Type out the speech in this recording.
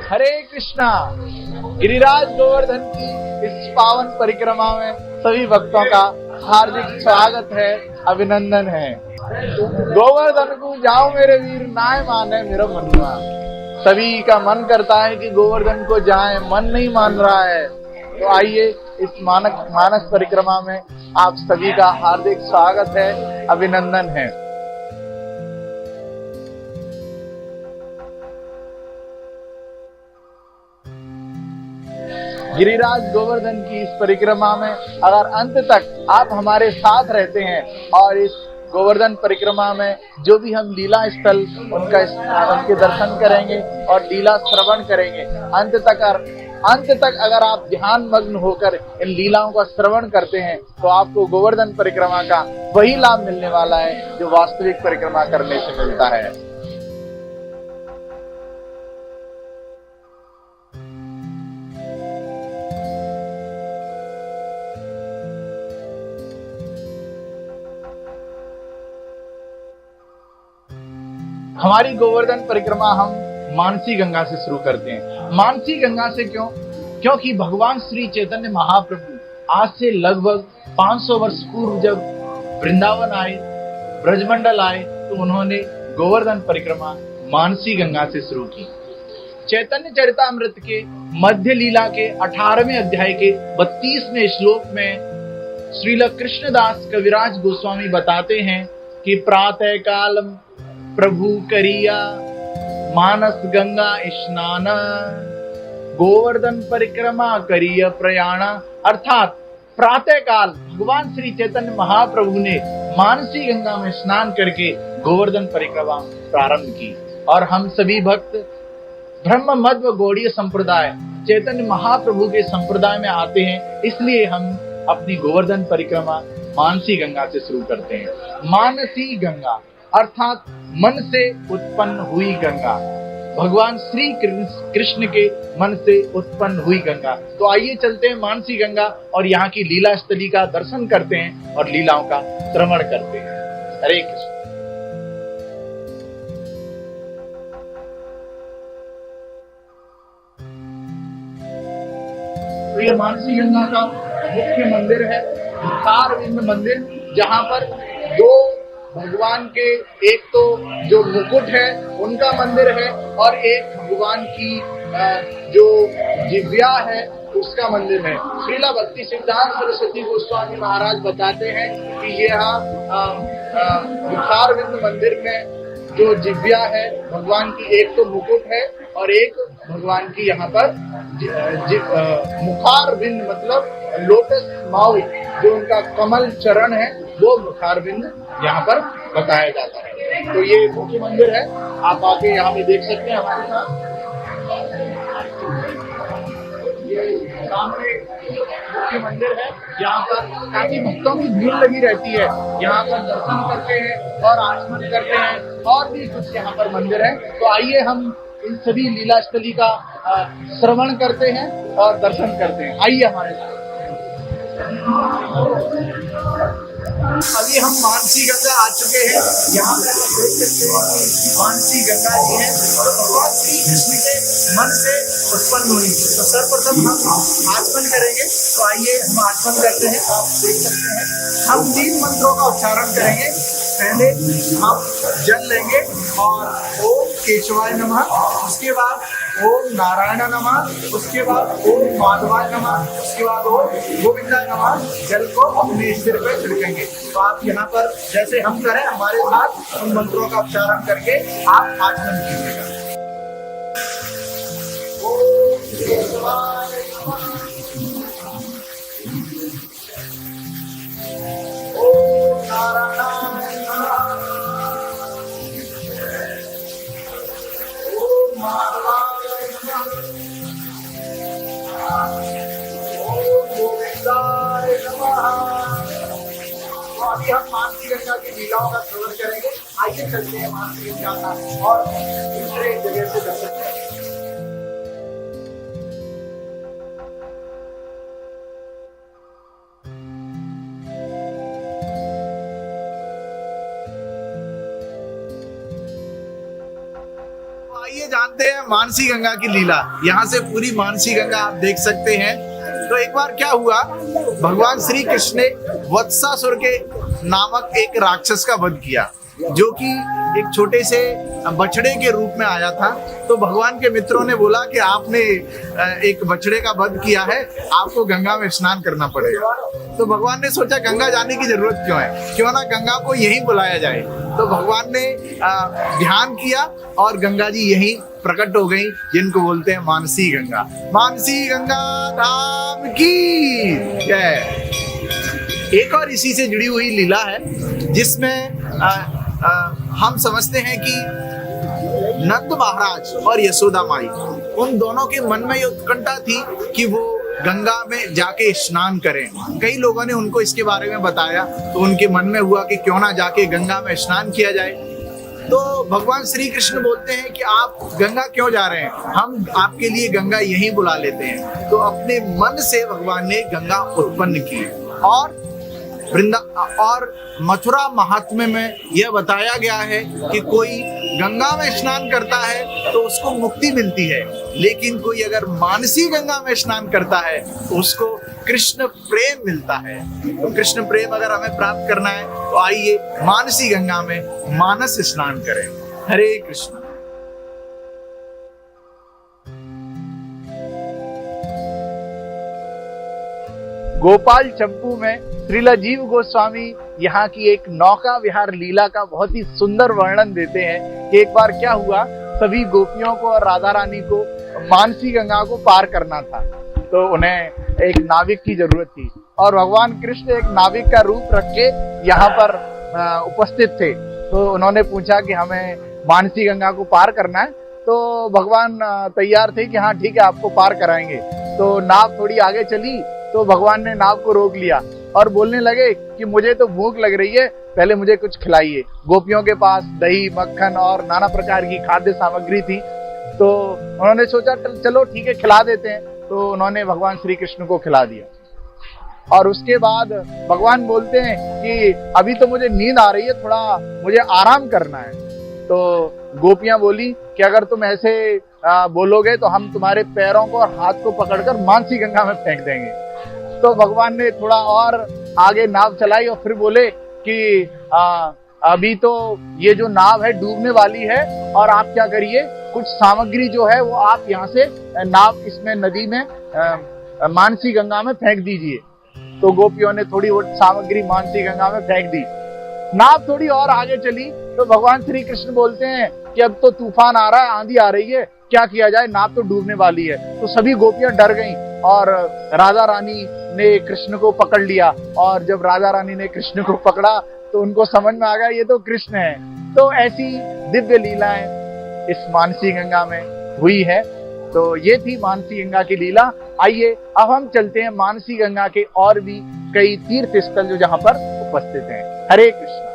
हरे कृष्णा। गिरिराज गोवर्धन की इस पावन परिक्रमा में सभी भक्तों का हार्दिक स्वागत है, अभिनंदन है। गोवर्धन को जाओ मेरे वीर, नाय माने मेरा मनुआ। सभी का मन करता है कि गोवर्धन को जाए, मन नहीं मान रहा है। तो आइए इस मानस परिक्रमा में आप सभी का हार्दिक स्वागत है, अभिनंदन है। गिरिराज गोवर्धन की इस परिक्रमा में अगर अंत तक आप हमारे साथ रहते हैं और इस गोवर्धन परिक्रमा में जो भी हम लीला स्थल उनके दर्शन करेंगे और लीला श्रवण करेंगे, अंत तक अगर आप ध्यान मग्न होकर इन लीलाओं का श्रवण करते हैं तो आपको गोवर्धन परिक्रमा का वही लाभ मिलने वाला है जो वास्तविक परिक्रमा करने से मिलता है। हमारी गोवर्धन परिक्रमा हम मानसी गंगा से शुरू करते हैं। मानसी गंगा से क्यों? क्योंकि भगवान श्री चैतन्य महाप्रभु आज से लगभग 500 वर्ष पूर्व जब वृंदावन आए, ब्रजमंडल आए, तो उन्होंने गोवर्धन परिक्रमा मानसी गंगा से शुरू की। चैतन्य चरितामृत के मध्य लीला के 18वें अध्याय के 32वें श्लोक में श्रील कृष्णदास कविराज गोस्वामी बताते हैं कि प्रातः काल प्रभु करिया मानस गंगा स्नान, गोवर्धन परिक्रमा करिया प्रयाण। अर्थात प्रातः काल भगवान श्री चैतन्य महाप्रभु ने मानसी गंगा में स्नान करके गोवर्धन परिक्रमा प्रारंभ की। और हम सभी भक्त ब्रह्म मध्व गौड़ीय संप्रदाय चैतन्य महाप्रभु के संप्रदाय में आते हैं, इसलिए हम अपनी गोवर्धन परिक्रमा मानसी गंगा से शुरू करते हैं। मानसी गंगा अर्थात मन से उत्पन्न हुई गंगा, भगवान श्री कृष्ण के मन से उत्पन्न हुई गंगा। तो आइए चलते हैं मानसी गंगा और यहाँ की लीला स्थली का दर्शन करते हैं और लीलाओं का श्रवण करते हैं। हरे कृष्ण। तो ये मानसी गंगा का मुख्य मंदिर है, मुखारविंद मंदिर, जहाँ पर दो भगवान के, एक तो जो मुकुट है उनका मंदिर है और एक भगवान की जो जिव्या है उसका मंदिर है। श्रीला भक्ति सिद्धांत सरस्वती गोस्वामी महाराज बताते हैं कि यह मुखारविंद मंदिर में जो जिव्या है भगवान की, एक तो मुकुट है और एक भगवान की यहाँ पर मुखारविंद मतलब लोटस माउथ, जो उनका कमल चरण है वो मुखारविंद यहाँ पर बताया जाता है। तो ये मुख्य मंदिर है, आप आके यहाँ पे देख सकते हैं हमारे साथ। ये सामने मुख्य मंदिर है, यहाँ पर काफी भक्तों की भीड़ लगी रहती है। यहाँ पर दर्शन करते हैं और आचमन करते हैं और भी कुछ यहाँ पर मंदिर है। तो आइए हम इन सभी लीला स्थली का श्रवण करते हैं और दर्शन करते हैं। आइए हमारे साथ। अभी हम मानसी गंगा आ चुके हैं। यहाँ पर आप देख सकते हैं कि मानसी गंगा जी है तो भगवान श्री कृष्ण के मन से उत्पन्न हुई। तो सर्वप्रथम हम आचमन करेंगे। तो आइए हम आचमन करते हैं। आप देख सकते हैं हम 3 मंत्रों का उच्चारण करेंगे। पहले हम जल लेंगे और ओम केशवाय नमः, उसके बाद ओम नारायण नमः, उसके बाद ओम माधवाय नमः, उसके बाद ओम गोविंदाय नमः। जल को अपने सिर पे छिड़केंगे। तो आप यहाँ पर जैसे हम करें हमारे साथ उन मंत्रों का उच्चारण करके आप आचमन कीजिएगा। ओम केशवाय नमः, ओम नारायणाय नमः, ओम माधवाय नमः, ओम गोविंदाय नमः। अभी हम मानसी गंगा की लीलाओं का श्रवण करेंगे। आइए चलते हैं मानसी गंगा का और दूसरे जगह से दर्शन करेंगे। आइए आइए जानते हैं मानसी गंगा की लीला। यहाँ से पूरी मानसी गंगा आप देख सकते हैं। तो एक बार क्या हुआ, भगवान श्री कृष्ण ने वत्सासुर के नामक एक राक्षस का वध किया, जो कि एक छोटे से बछड़े के रूप में आया था। तो भगवान के मित्रों ने बोला कि आपने एक बछड़े का वध किया है, आपको गंगा में स्नान करना पड़ेगा। तो भगवान ने सोचा गंगा जाने की जरूरत क्यों है, क्यों ना गंगा को यहीं बुलाया जाए। तो भगवान ने ध्यान किया और गंगा जी यहीं प्रकट हो गई, जिनको बोलते हैं मानसी गंगा। मानसी गंगा धाम की जय। एक और इसी से जुड़ी हुई लीला है, जिसमें हम समझते हैं कि नंद महाराज और यशोदा माई, उन दोनों के मन में ये उत्कंठा थी कि वो गंगा में जाके स्नान करें। कई लोगों ने उनको इसके बारे में बताया, तो उनके मन में हुआ कि क्यों ना जाके गंगा में स्नान किया जाए। तो भगवान श्री कृष्ण बोलते हैं कि आप गंगा क्यों जा रहे हैं, हम आपके लिए गंगा यहीं बुला लेते हैं। तो अपने मन से भगवान ने गंगा उत्पन्न की। और मथुरा महात्म्य में यह बताया गया है कि कोई गंगा में स्नान करता है तो उसको मुक्ति मिलती है, लेकिन कोई अगर मानसी गंगा में स्नान करता है तो उसको कृष्ण प्रेम मिलता है। तो कृष्ण प्रेम अगर हमें प्राप्त करना है तो आइए मानसी गंगा में मानस स्नान करें। हरे कृष्ण। गोपाल चंपू में श्रीला जीव गोस्वामी यहाँ की एक नौका विहार लीला का बहुत ही सुंदर वर्णन देते हैं कि एक बार क्या हुआ, सभी गोपियों को और राधा रानी को मानसी गंगा को पार करना था। तो उन्हें एक नाविक की जरूरत थी और भगवान कृष्ण एक नाविक का रूप रख के यहाँ पर उपस्थित थे। तो उन्होंने पूछा कि हमें मानसी गंगा को पार करना है। तो भगवान तैयार थे कि हाँ ठीक है, आपको पार कराएंगे। तो नाव थोड़ी आगे चली तो भगवान ने नाव को रोक लिया और बोलने लगे कि मुझे तो भूख लग रही है, पहले मुझे कुछ खिलाइए। गोपियों के पास दही, मक्खन और नाना प्रकार की खाद्य सामग्री थी। तो उन्होंने सोचा चलो ठीक है, खिला देते हैं। तो उन्होंने भगवान श्री कृष्ण को खिला दिया। और उसके बाद भगवान बोलते हैं कि अभी तो मुझे नींद आ रही है, थोड़ा मुझे आराम करना है। तो गोपियां बोली कि अगर तुम ऐसे बोलोगे तो हम तुम्हारे पैरों को और हाथ को पकड़कर मानसी गंगा में फेंक देंगे। तो भगवान ने थोड़ा और आगे नाव चलाई और फिर बोले कि अभी तो ये जो नाव है डूबने वाली है, और आप क्या करिए, कुछ सामग्री जो है वो आप यहाँ से नाव इसमें नदी में मानसी गंगा में फेंक दीजिए। तो गोपियों ने थोड़ी वो सामग्री मानसी गंगा में फेंक दी। नाव थोड़ी और आगे चली तो भगवान श्री कृष्ण बोलते हैं कि अब तो तूफान आ रहा है, आंधी आ रही है, क्या किया जाए, नाव तो डूबने वाली है। तो सभी गोपियां डर गईं और राधा रानी ने कृष्ण को पकड़ लिया। और जब राधा रानी ने कृष्ण को पकड़ा तो उनको समझ में आ गया ये तो कृष्ण है। तो ऐसी दिव्य लीलाएं इस मानसी गंगा में हुई है। तो ये थी मानसी गंगा की लीला। आइए अब हम चलते हैं मानसी गंगा के और भी कई तीर्थ स्थल जो जहाँ पर उपस्थित हैं। हरे कृष्ण।